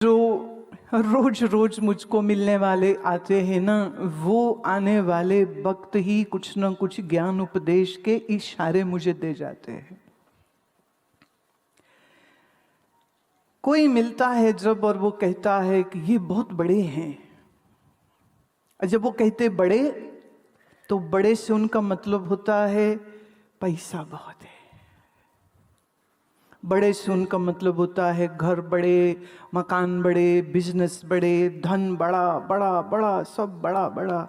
जो रोज रोज मुझको मिलने वाले आते हैं ना, वो आने वाले वक्त ही कुछ ना कुछ ज्ञान उपदेश के इशारे मुझे दे जाते हैं। कोई मिलता है जब और वो कहता है कि ये बहुत बड़े हैं, और जब वो कहते बड़े तो बड़े से उनका मतलब होता है पैसा बहुत है। बड़े से उनका मतलब होता है घर बड़े, मकान बड़े, बिजनेस बड़े, धन बड़ा बड़ा बड़ा, सब बड़ा बड़ा।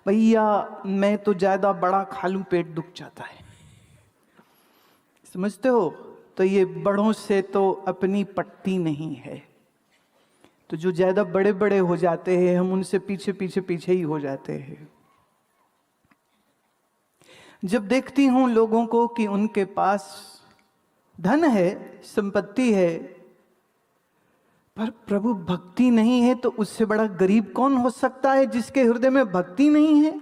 भैया मैं तो ज़्यादा बड़ा खा लूं पेट दुख जाता है, समझते हो? तो ये बड़ों से तो अपनी पट्टी नहीं है। तो जो ज़्यादा बड़े बड़े हो जाते हैं हम उनसे पीछे पीछे पीछे ही हो जाते हैं। जब देखती हूँ लोगों को कि उनके पास धन है, संपत्ति है, पर प्रभु भक्ति नहीं है, तो उससे बड़ा गरीब कौन हो सकता है जिसके हृदय में भक्ति नहीं है।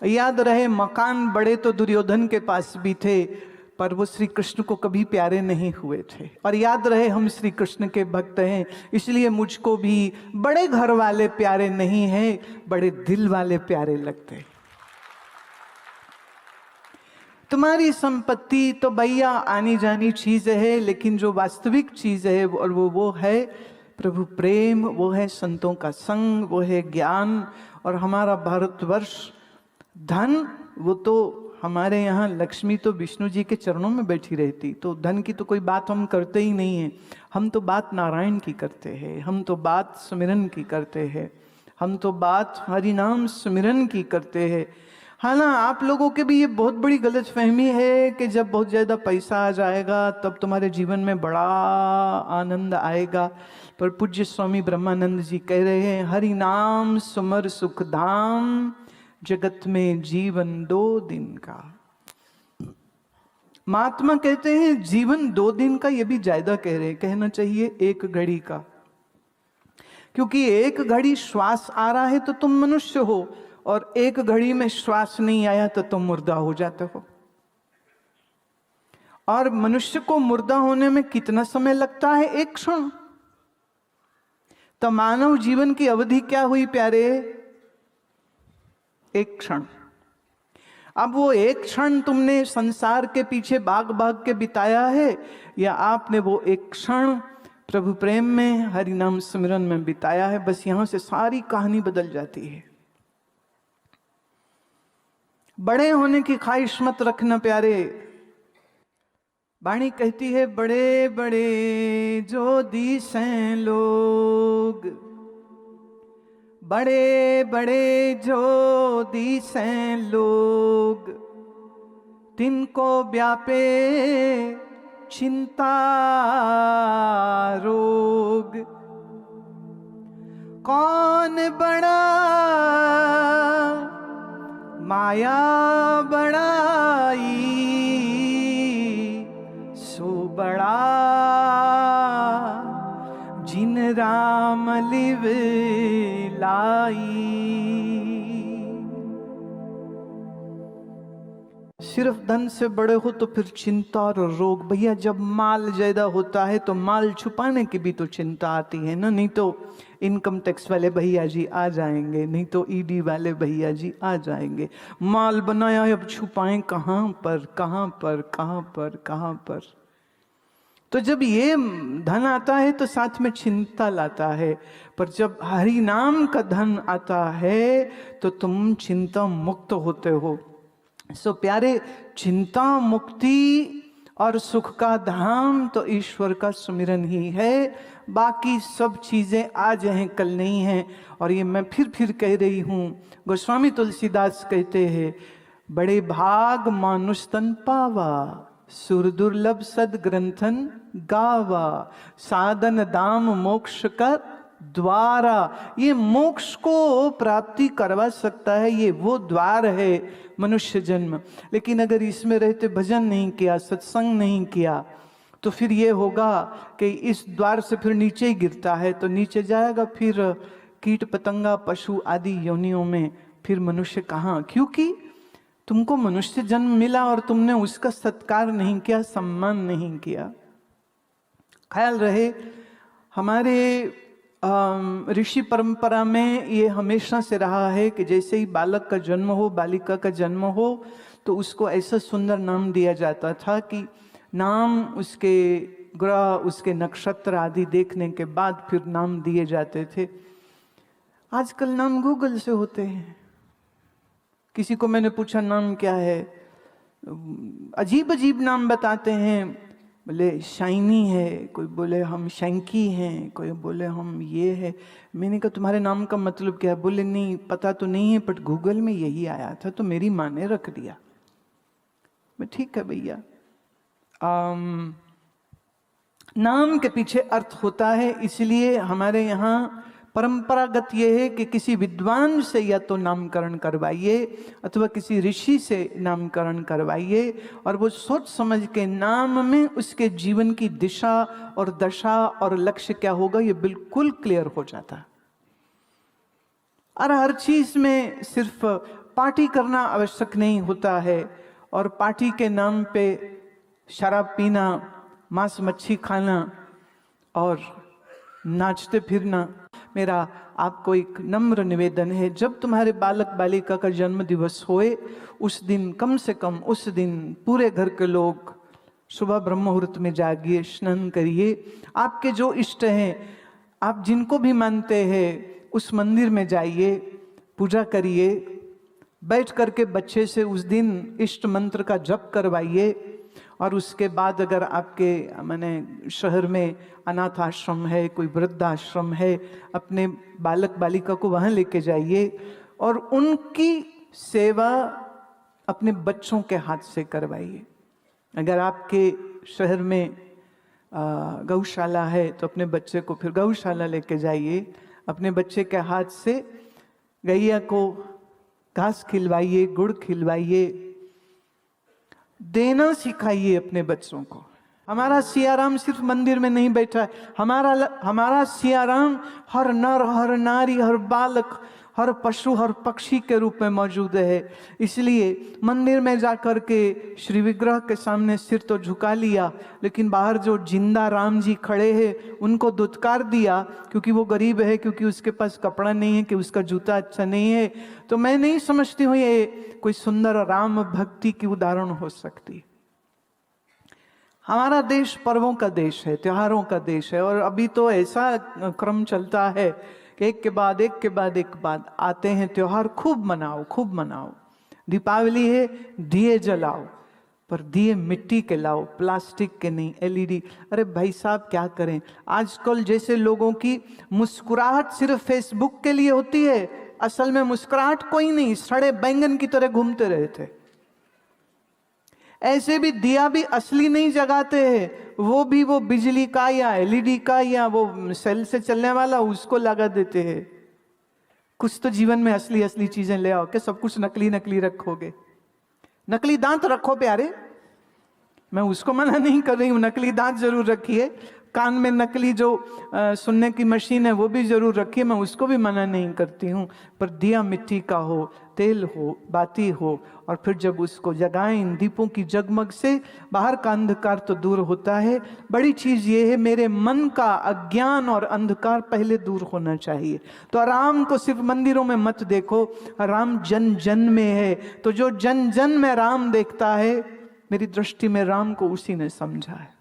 याद रहे, मकान बड़े तो दुर्योधन के पास भी थे, पर वो श्री कृष्ण को कभी प्यारे नहीं हुए थे। और याद रहे, हम श्री कृष्ण के भक्त हैं, इसलिए मुझको भी बड़े घर वाले प्यारे नहीं हैं, बड़े दिल वाले प्यारे लगते हैं। तुम्हारी संपत्ति तो भैया आनी जानी चीज है, लेकिन जो वास्तविक चीज है और वो है प्रभु प्रेम, वो है संतों का संग, वो है ज्ञान। और हमारा भारतवर्ष धन, वो तो हमारे यहाँ लक्ष्मी तो विष्णु जी के चरणों में बैठी रहती, तो धन की तो कोई बात हम करते ही नहीं है। हम तो बात नारायण की करते हैं, हम तो बात सुमिरन की करते हैं, हम तो बात हरि नाम सुमिरन की करते हैं। हाँ ना, आप लोगों के भी ये बहुत बड़ी गलतफहमी है कि जब बहुत ज़्यादा पैसा आ जाएगा तब तुम्हारे जीवन में बड़ा आनंद आएगा। पर पूज्य स्वामी ब्रह्मानंद जी कह रहे हैं, हरि नाम सुमर सुख धाम, जगत में जीवन 2 दिन का। महात्मा कहते हैं जीवन 2 दिन का, ये भी ज्यादा कह रहे हैं, कहना चाहिए 1 घड़ी का। क्योंकि 1 घड़ी श्वास आ रहा है तो तुम मनुष्य हो, और 1 घड़ी में श्वास नहीं आया तो तुम मुर्दा हो जाते हो। और मनुष्य को मुर्दा होने में कितना समय लगता है? 1 क्षण। तो मानव जीवन की अवधि क्या हुई प्यारे? 1 क्षण। अब वो 1 क्षण तुमने संसार के पीछे भाग भाग के बिताया है, या आपने वो 1 क्षण प्रभु प्रेम में, हरि नाम स्मरण में बिताया है? बस यहां से सारी कहानी बदल जाती है। बड़े होने की ख्वाहिश मत रखना प्यारे। वाणी कहती है, बड़े बड़े जो दिसें लोग, बड़े बड़े जो दिसें लोग, तिनको व्यापे चिंता रोग। कौन बड़ा माया बड़ाई, सो बड़ा जिन राम लिव लाई। सिर्फ धन से बड़े हो तो फिर चिंता और रोग। भैया जब माल ज्यादा होता है तो माल छुपाने की भी तो चिंता आती है ना। नहीं तो इनकम टैक्स वाले भैया जी आ जाएंगे, नहीं तो ईडी वाले भैया जी आ जाएंगे। माल बनाया है, अब छुपाएं कहाँ पर कहाँ पर कहाँ पर कहाँ पर। तो जब ये धन आता है तो साथ में चिंता लाता है, पर जब हरि नाम का धन आता है तो तुम चिंता मुक्त होते हो। सो प्यारे, चिंता मुक्ति और सुख का धाम तो ईश्वर का सुमिरन ही है। बाकी सब चीजें आज हैं कल नहीं हैं। और ये मैं फिर कह रही हूँ, गोस्वामी तुलसीदास कहते हैं, बड़े भाग मानुष तन पावा, सुर दुर्लभ सद ग्रंथन गावा, साधन दाम मोक्ष का द्वारा। ये मोक्ष को प्राप्ति करवा सकता है, ये वो द्वार है मनुष्य जन्म। लेकिन अगर इसमें रहते भजन नहीं किया, सत्संग नहीं किया, तो फिर ये होगा कि इस द्वार से फिर नीचे ही गिरता है, तो नीचे जाएगा फिर कीट पतंगा पशु आदि योनियों में, फिर मनुष्य कहाँ? क्योंकि तुमको मनुष्य जन्म मिला और तुमने उसका सत्कार नहीं किया, सम्मान नहीं किया। ख्याल रहे, हमारे ऋषि परंपरा में ये हमेशा से रहा है कि जैसे ही बालक का जन्म हो, बालिका का जन्म हो, तो उसको ऐसा सुंदर नाम दिया जाता था कि नाम उसके ग्रह, उसके नक्षत्र आदि देखने के बाद फिर नाम दिए जाते थे। आजकल नाम गूगल से होते हैं। किसी को मैंने पूछा नाम क्या है, अजीब अजीब नाम बताते हैं। बोले शाइनी है, कोई बोले हम शंकी हैं, कोई बोले हम ये है। मैंने कहा तुम्हारे नाम का मतलब क्या है? बोले नहीं पता तो नहीं है, बट गूगल में यही आया था तो मेरी माँ ने रख दिया। मैं ठीक है भैया। नाम के पीछे अर्थ होता है, इसलिए हमारे यहाँ परंपरागत ये है कि किसी विद्वान से या तो नामकरण करवाइए अथवा किसी ऋषि से नामकरण करवाइए, और वो सोच समझ के नाम में उसके जीवन की दिशा और दशा और लक्ष्य क्या होगा ये बिल्कुल क्लियर हो जाता। और हर चीज में सिर्फ पार्टी करना आवश्यक नहीं होता है, और पार्टी के नाम पे शराब पीना, मांस मच्छी खाना और नाचते फिरना। मेरा आपको एक नम्र निवेदन है, जब तुम्हारे बालक बालिका का जन्म दिवस होए उस दिन कम से कम उस दिन पूरे घर के लोग सुबह ब्रह्म मुहूर्त में जागिए, स्नान करिए। आपके जो इष्ट हैं, आप जिनको भी मानते हैं, उस मंदिर में जाइए, पूजा करिए, बैठ करके बच्चे से उस दिन इष्ट मंत्र का जप करवाइए। और उसके बाद अगर आपके माने शहर में अनाथ आश्रम है, कोई वृद्धाश्रम है, अपने बालक बालिका को वहाँ लेके जाइए और उनकी सेवा अपने बच्चों के हाथ से करवाइए। अगर आपके शहर में गौशाला है तो अपने बच्चे को फिर गौशाला लेके जाइए, अपने बच्चे के हाथ से गैया को घास खिलवाइए, गुड़ खिलवाइए, देना सिखाइए अपने बच्चों को। हमारा सियाराम सिर्फ मंदिर में नहीं बैठा है, हमारा सियाराम हर नर, हर नारी, हर बालक, हर पशु, हर पक्षी के रूप में मौजूद है। इसलिए मंदिर में जाकर के श्री विग्रह के सामने सिर तो झुका लिया, लेकिन बाहर जो जिंदा राम जी खड़े हैं उनको दुत्कार दिया, क्योंकि वो गरीब है, क्योंकि उसके पास कपड़ा नहीं है, कि उसका जूता अच्छा नहीं है। तो मैं नहीं समझती हूँ ये कोई सुंदर राम भक्ति की उदाहरण हो सकती। हमारा देश पर्वों का देश है, त्योहारों का देश है, और अभी तो ऐसा क्रम चलता है कि एक के बाद एक के बाद एक बाद आते हैं त्योहार। खूब मनाओ, खूब मनाओ। दीपावली है, दिए जलाओ, पर दिए मिट्टी के लाओ, प्लास्टिक के नहीं, एलईडी। अरे भाई साहब क्या करें, आजकल जैसे लोगों की मुस्कुराहट सिर्फ फेसबुक के लिए होती है, असल में मुस्कुराहट कोई नहीं, सड़े बैंगन की तरह घूमते रहे थे। ऐसे भी दिया भी असली नहीं जगाते हैं, वो भी वो बिजली का या एलईडी का या वो सेल से चलने वाला उसको लगा देते हैं। कुछ तो जीवन में असली असली चीजें ले आओ, कि सब कुछ नकली नकली रखोगे। नकली दांत रखो प्यारे, मैं उसको मना नहीं कर रही हूं, नकली दांत जरूर रखिए। कान में नकली जो सुनने की मशीन है वो भी जरूर रखिए, मैं उसको भी मना नहीं करती हूँ। पर दिया मिट्टी का हो, तेल हो, बाती हो, और फिर जब उसको जगाएं इन दीपों की जगमग से, बाहर का अंधकार तो दूर होता है। बड़ी चीज ये है, मेरे मन का अज्ञान और अंधकार पहले दूर होना चाहिए। तो राम को सिर्फ मंदिरों में मत देखो, राम जन जन में है। तो जो जन जन में राम देखता है, मेरी दृष्टि में राम को उसी ने समझा है।